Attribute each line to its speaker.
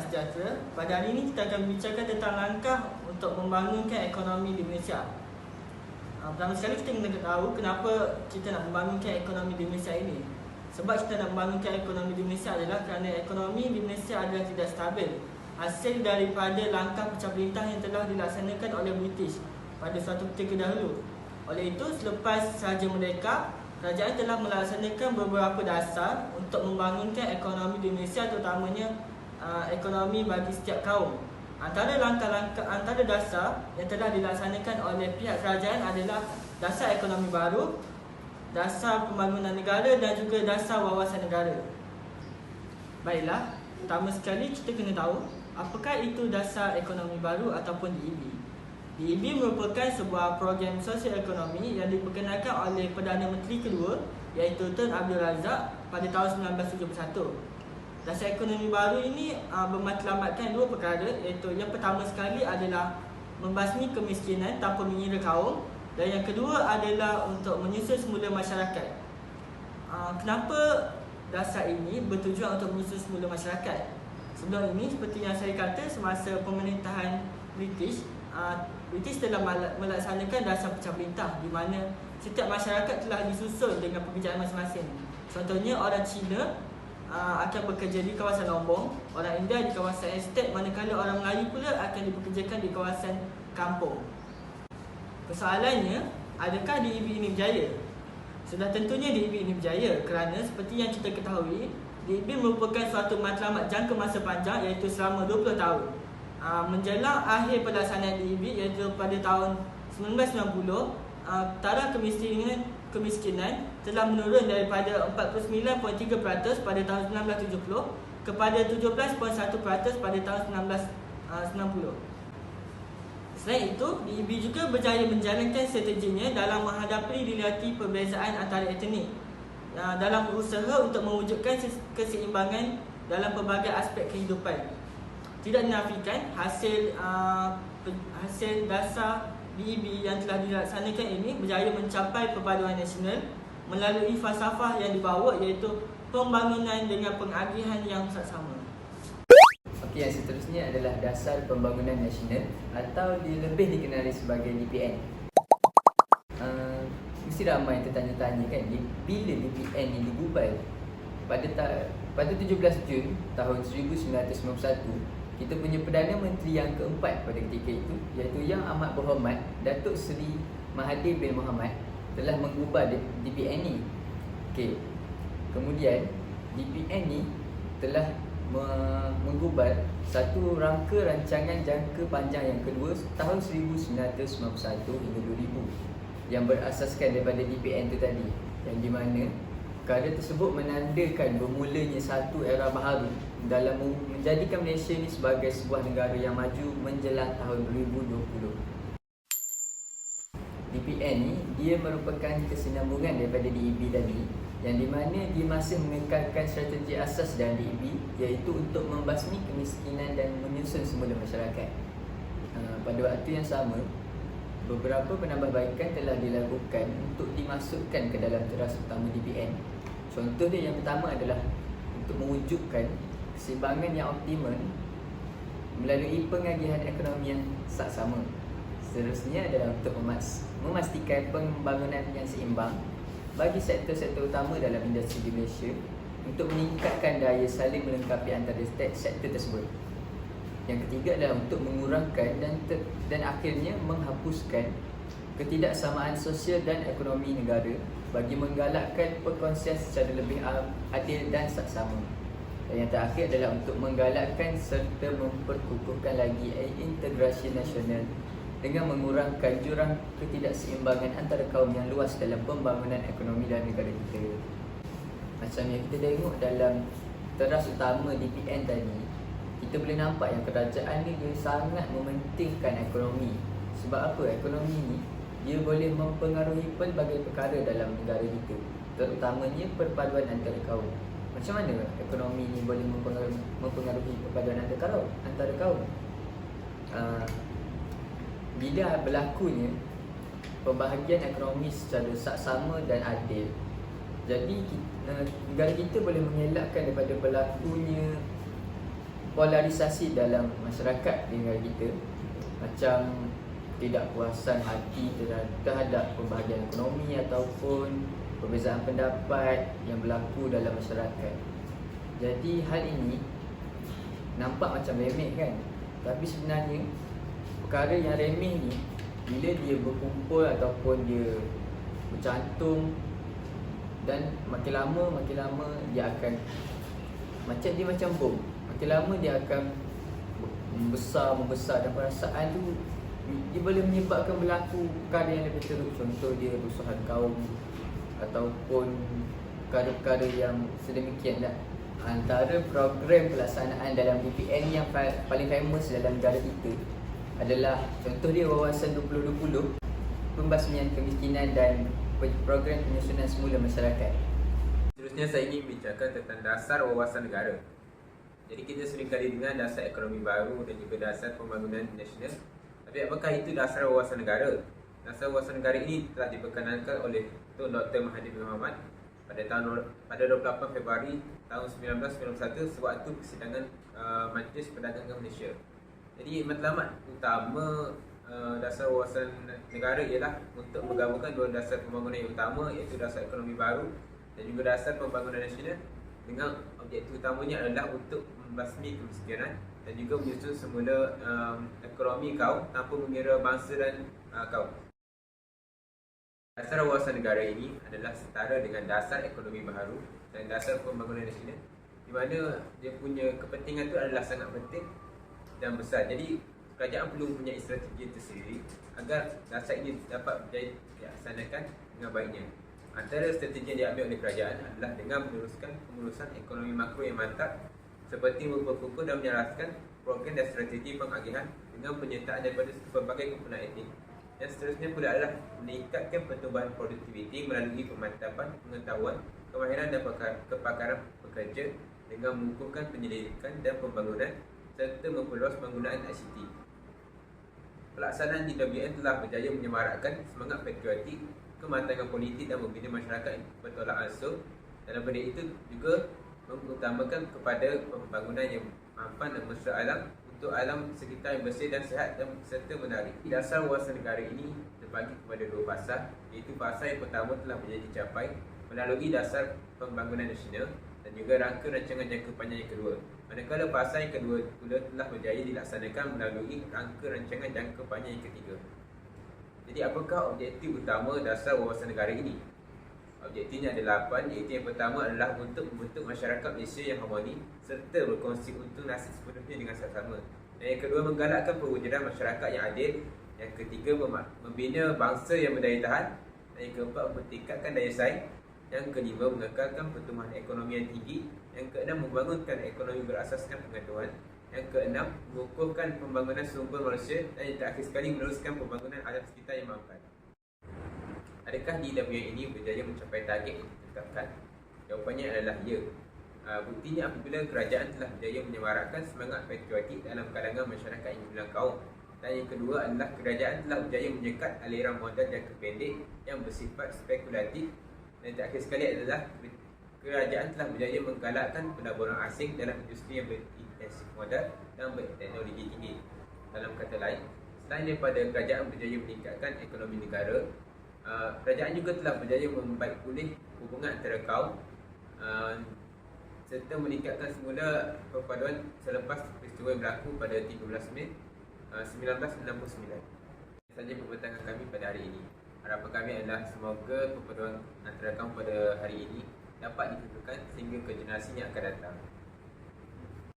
Speaker 1: sejahtera. Pada hari ini kita akan bincangkan tentang langkah untuk membangunkan ekonomi di Malaysia. Pertama sekali kita kena tahu kenapa kita nak membangunkan ekonomi di Malaysia ini. Sebab kita nak membangunkan ekonomi di Malaysia adalah kerana ekonomi di Malaysia adalah tidak stabil, hasil daripada langkah pecah belah yang telah dilaksanakan oleh British pada suatu ketika dahulu. Oleh itu, selepas sahaja merdeka, kerajaan telah melaksanakan beberapa dasar untuk membangunkan ekonomi di Malaysia, terutamanya ekonomi bagi setiap kaum. Antara dasar yang telah dilaksanakan oleh pihak kerajaan adalah dasar ekonomi baru, dasar pembangunan negara dan juga dasar wawasan negara. Baiklah, pertama sekali kita kena tahu apakah itu dasar ekonomi baru ataupun DEB. DEB merupakan sebuah program sosial ekonomi yang diperkenalkan oleh Perdana Menteri kedua iaitu Tun Abdul Razak pada tahun 1971. Dasar ekonomi baru ini bermatlamatkan dua perkara, iaitu yang pertama sekali adalah membasmi kemiskinan tanpa mengira kaum, dan yang kedua adalah untuk menyusun semula masyarakat. Kenapa dasar ini bertujuan untuk menyusun semula masyarakat? Sebelum ini, seperti yang saya kata, semasa pemerintahan British telah melaksanakan dasar pecah belah di mana setiap masyarakat telah disusun dengan pekerjaan masing-masing. Contohnya, orang Cina akan bekerja di kawasan Lombong, orang India di kawasan estate, manakala orang Melayu pula akan dipekerjakan di kawasan kampung. Persoalannya, adakah DEB ini berjaya? Sudah tentunya DEB ini berjaya kerana seperti yang kita ketahui, DEB merupakan suatu matlamat jangka masa panjang iaitu selama 20 tahun. Menjelang akhir pelaksanaan DEB iaitu pada tahun 1990, taraf kemiskinan telah menurun daripada 49.3% pada tahun 1970 kepada 17.1% pada tahun 1990. Selain itu, DEB juga berjaya menjalankan strateginya dalam menghadapi dilihati perbezaan antara etnik dalam berusaha untuk mewujudkan keseimbangan dalam pelbagai aspek kehidupan. Tidak dinafikan hasil dasar DEB yang telah dilaksanakan ini berjaya mencapai perpaduan nasional melalui falsafah yang dibawa iaitu pembangunan dengan pengagihan yang saksama.
Speaker 2: Okey, yang seterusnya adalah dasar pembangunan nasional atau lebih dikenali sebagai DPN. Mesti ramai tertanya-tanya kan, bila DPN ini digubal? Pada 17 Jun tahun 1991, kita punya Perdana Menteri yang keempat pada ketika itu, iaitu Yang Amat Berhormat Datuk Seri Mahathir bin Mohamad telah mengubah DPN ni. Okey. Kemudian DPN ni telah menggubal satu rangka rancangan jangka panjang yang kedua tahun 1991 hingga 2000 yang berasaskan daripada DPN tu tadi, yang di mana perkara tersebut menandakan bermulanya satu era baharu dalam menjadikan Malaysia ni sebagai sebuah negara yang maju menjelang tahun 2020. DPN ni dia merupakan kesinambungan daripada DEB tadi, yang di mana dia masih mengekalkan strategi asas dalam DEB iaitu untuk membasmi kemiskinan dan menyusun semula masyarakat. Pada waktu yang sama, beberapa penambahbaikan telah dilakukan untuk dimasukkan ke dalam teras utama DPN. Contoh dia yang pertama adalah untuk mewujudkan keseimbangan yang optimal melalui pengagihan ekonomi yang saksama. Seterusnya adalah untuk memastikan pembangunan yang seimbang bagi sektor-sektor utama dalam industri di Malaysia untuk meningkatkan daya saling melengkapi antara sektor tersebut. Yang ketiga adalah untuk mengurangkan dan akhirnya menghapuskan ketidaksamaan sosial dan ekonomi negara bagi menggalakkan perkongsian secara lebih adil dan saksama. Dan yang terakhir adalah untuk menggalakkan serta memperkukuhkan lagi integrasi nasional dengan mengurangkan jurang ketidakseimbangan antara kaum yang luas dalam pembangunan ekonomi dan negara kita. Macam yang kita tengok dalam teras utama DPN tadi, kita boleh nampak yang kerajaan ni dia sangat mementingkan ekonomi. Sebab apa? Ekonomi ni dia boleh mempengaruhi pelbagai perkara dalam negara kita, terutamanya perpaduan antara kaum. Macam mana ekonomi ni boleh mempengaruhi perpaduan antara kaum? Bila berlakunya pembahagian ekonomi secara saksama dan adil, jadi negara kita boleh mengelakkan daripada berlakunya polarisasi dalam masyarakat di negara kita, macam ketidakpuasan hati terhadap pembahagian ekonomi ataupun perbezaan pendapat yang berlaku dalam masyarakat. Jadi hal ini nampak macam remeh kan, tapi sebenarnya perkara yang remeh ni bila dia berkumpul ataupun dia bercantum, dan makin lama dia akan macam bom. Makin lama dia akan membesar dan perasaan tu dia boleh menyebabkan berlaku perkara yang lebih teruk. Contoh dia rusuhan kaum ataupun perkara-perkara yang sedemikian lah. Antara program pelaksanaan dalam DPN yang paling famous dalam negara kita adalah contoh dia Wawasan 2020, pembasmian kemiskinan dan program penyusunan semula masyarakat.
Speaker 3: Seterusnya saya ingin bincangkan tentang dasar wawasan negara. Jadi kita seringkali dengar dasar ekonomi baru dan juga dasar pembangunan nasional. Tapi apakah itu dasar wawasan negara? Dasar wawasan negara ini telah diperkenalkan oleh Tun Dr. Mahathir bin Mohamad pada 28 Februari tahun 1991 sewaktu persidangan Majlis Perdagangan Malaysia. Jadi matlamat utama dasar wawasan negara ialah untuk menggabungkan dua dasar pembangunan yang utama, iaitu dasar ekonomi baru dan juga dasar pembangunan nasional, dengan objektif utamanya adalah untuk membasmi kemiskinan dan juga menyusun semula ekonomi kaum tanpa mengira bangsa dan kaum. Dasar wawasan negara ini adalah setara dengan dasar ekonomi baru dan dasar pembangunan nasional, di mana dia punya kepentingan itu adalah sangat penting dan besar. Jadi kerajaan perlu mempunyai strategi tersendiri agar dasar ini dapat dilaksanakan dengan baiknya. Antara strategi yang diambil oleh kerajaan adalah dengan meneruskan pengurusan ekonomi makro yang mantap, seperti memperkukuh dan menyelaraskan program dan strategi pengagihan dengan penyertaan daripada pelbagai kumpulan etnik. Dan seterusnya pula adalah meningkatkan pertumbuhan produktiviti melalui pemantapan pengetahuan, kemahiran dan kepakaran pekerja dengan mengukuhkan penyelidikan dan pembangunan serta memperluas penggunaan ICT. Pelaksanaan DWN telah berjaya menyemarakkan semangat patriotik, kematangan politik dan membina masyarakat bertolak ansur. Dalam benda itu juga mengutamakan kepada pembangunan yang mampan dan mesra alam untuk alam sekitar yang bersih dan sihat dan serta menarik. Dasar wawasan negara ini terbagi kepada dua fasa, iaitu fasa yang pertama telah berjaya dicapai melalui dasar pembangunan nasional dan juga rangka rancangan jangka panjang yang kedua. Manakala fasa yang kedua pula telah berjaya dilaksanakan melalui rangka rancangan jangka panjang yang ketiga. Jadi apakah objektif utama dasar wawasan negara ini? Objektifnya ada 8, iaitu yang pertama adalah untuk membentuk masyarakat Malaysia yang harmoni serta berkongsi untung nasib sepenuhnya dengan sesama. Dan yang kedua, menggalakkan perwujudan masyarakat yang adil. Yang ketiga, membina bangsa yang berdaya tahan. Dan yang keempat, meningkatkan daya saing. Yang kelima, mengekalkan pertumbuhan ekonomi yang tinggi. Yang keenam, membangunkan ekonomi berasaskan pengetahuan. Yang keenam, mengukuhkan pembangunan sumber manusia. Dan yang terakhir sekali, meneruskan pembangunan alam sekitar yang mampan. Adakah DWN ini berjaya mencapai target yang ditetapkan? Jawapannya adalah ya. Buktinya apabila kerajaan telah berjaya menyemarakkan semangat patriotik dalam kalangan masyarakat yang dibilang kaum. Dan yang kedua adalah kerajaan telah berjaya menyekat aliran modal jangka pendek yang bersifat spekulatif. Dan terakhir sekali adalah kerajaan telah berjaya menggalakkan pelaburan asing dalam industri yang berintensif modal dan berteknologi tinggi. Dalam kata lain, selain daripada kerajaan berjaya meningkatkan ekonomi negara, kerajaan juga telah berjaya membaik pulih hubungan antara kaum serta meningkatkan semula perpaduan selepas peristiwa yang berlaku pada 13 Mei 1969. Ini sahaja pembentangan kami pada hari ini. Harapan kami adalah semoga perpaduan antara kaum pada hari ini dapat dikekalkan sehingga ke generasi yang akan datang.